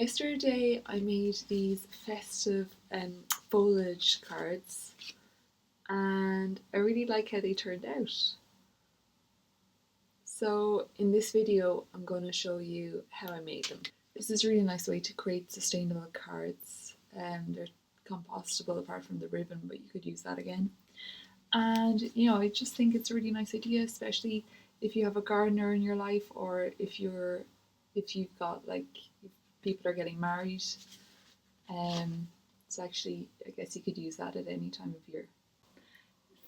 Yesterday I made these festive foliage cards and I really like how they turned out. So in this video I'm going to show you how I made them. This is a really nice way to create sustainable cards. They're compostable apart from the ribbon, but you could use that again. And I just think it's a really nice idea, especially if you have a gardener in your life, or if you've got people are getting married. It's actually, I guess you could use that at any time of year.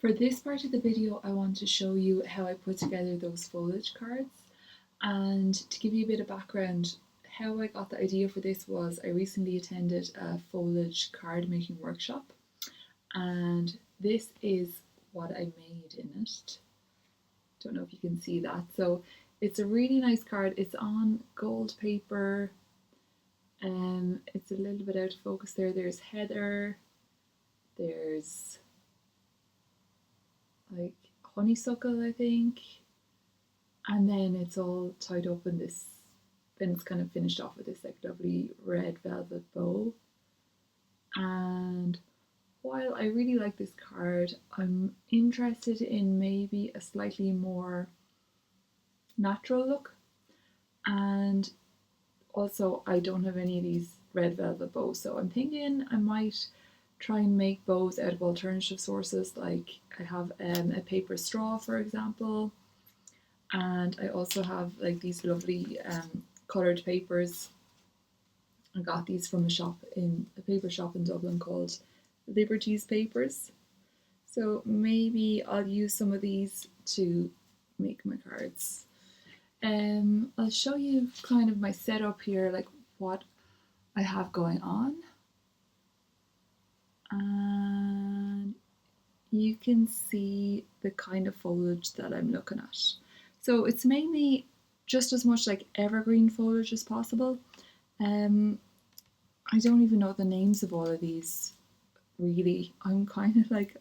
For this part of the video, I want to show you how I put together those foliage cards. And to give you a bit of background, how I got the idea for this was I recently attended a foliage card making workshop, and this is what I made in it. Don't know if you can see that. So it's a really nice card. It's on gold paper. It's a little bit out of focus there. There's heather, there's like honeysuckle, I think, and then it's all tied up in this, then it's kind of finished off with this like lovely red velvet bow. And while I really like this card, I'm interested in maybe a slightly more natural look, and also I don't have any of these red velvet bows, so I'm thinking I might try and make bows out of alternative sources. Like I have a paper straw, for example, and I also have like these lovely coloured papers. I got these from a paper shop in Dublin called Liberty's Papers. So maybe I'll use some of these to make my cards. I'll show you kind of my setup here, like what I have going on. And you can see the kind of foliage that I'm looking at. So it's mainly just as much like evergreen foliage as possible. I don't even know the names of all of these, really. I'm kind of like,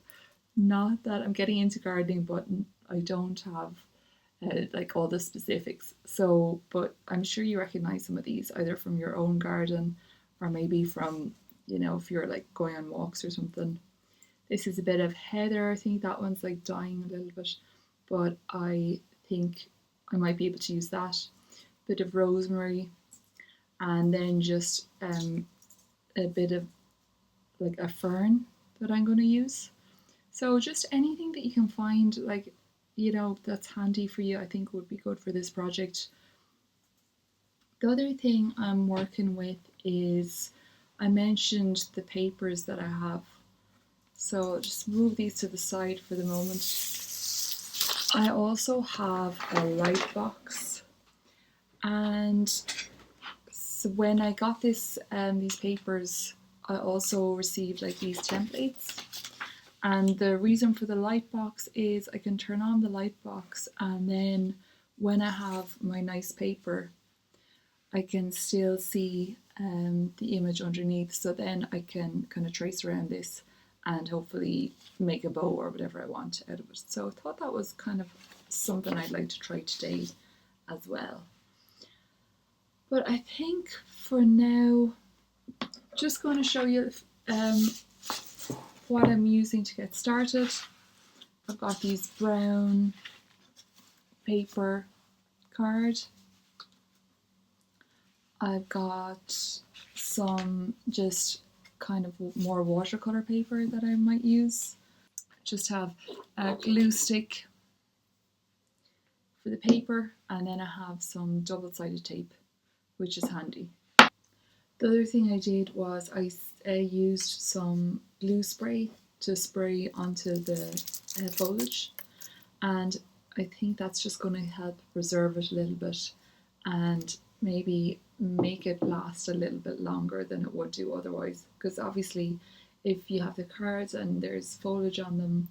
not that I'm getting into gardening, but I don't have like all the specifics. So, but I'm sure you recognize some of these either from your own garden or maybe from, if you're like going on walks or something. This is a bit of heather. I think that one's like dying a little bit, but I think I might be able to use that. Bit of rosemary, and then just a bit of like a fern that I'm going to use. So just anything that you can find, like, that's handy for you, I think would be good for this project. The other thing I'm working with is, I mentioned the papers that I have. So I'll just move these to the side for the moment. I also have a light box, and so when I got these papers, I also received like these templates. And the reason for the light box is I can turn on the light box, and then when I have my nice paper, I can still see the image underneath. So then I can kind of trace around this and hopefully make a bow or whatever I want out of it. So I thought that was kind of something I'd like to try today as well. But I think for now, just going to show you what I'm using to get started. I've got these brown paper card. I've got some just kind of more watercolor paper that I might use. Just have a glue stick for the paper, and then I have some double-sided tape, which is handy. The other thing I did was I used some glue spray to spray onto the foliage, and I think that's just going to help preserve it a little bit and maybe make it last a little bit longer than it would do otherwise. Because obviously if you have the cards and there's foliage on them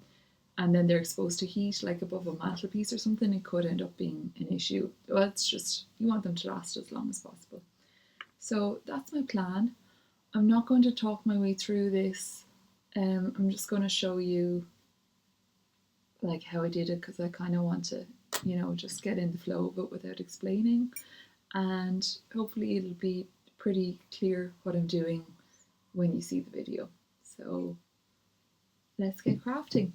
and then they're exposed to heat, like above a mantelpiece or something, it could end up being an issue. Well, it's just, you want them to last as long as possible. So that's my plan. I'm not going to talk my way through this. I'm just going to show you like how I did it, because I kind of want to, just get in the flow of it without explaining. And hopefully it'll be pretty clear what I'm doing when you see the video. So let's get crafting.